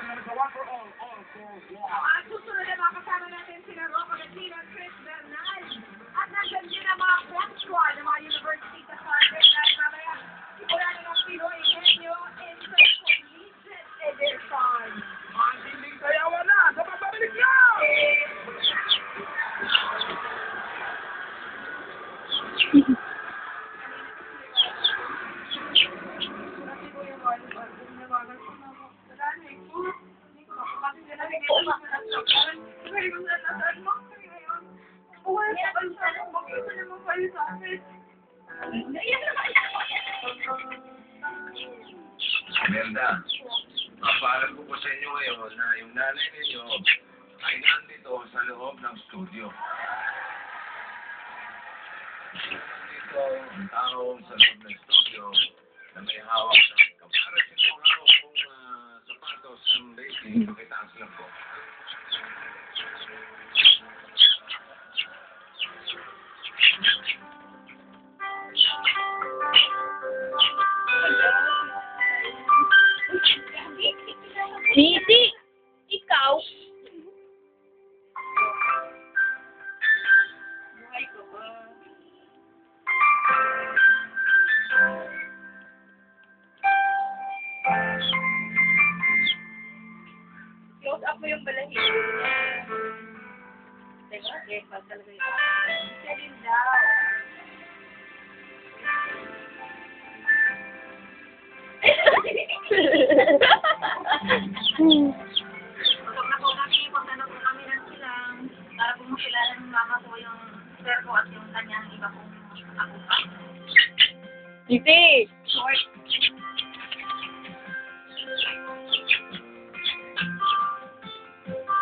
At susunod na mga kasama natin sila Rocco Latina, Chris Bernal. At nandyan din ang mga prep squad ng mga university sa Sunday night. Mamaya, ipulanin ng Pinoy Henyo Intercollegiate Edition. Matinding sayawan na sa pagbabalik na! Merda, mapaalam ko po sa inyo ngayon na yung nanay ninyo ay nandito sa loob ng studio. Dito ang tao sa loob ng studio na may hawak ng kapara. Ito ang hawak kong sapatos ng lady. Pakitaas lang po. Sisi, ikaw. Buhay ko ba? Close up mo yung balahibo niya. Teka, pag talaga yun. Siya din daw. Pagtanong ko kami ng silang para kung makilala ng mama ko yung sir ko at yung kanyang iba kong akupa. Sisi. Short.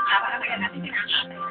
Dapat naman natin pinakatay.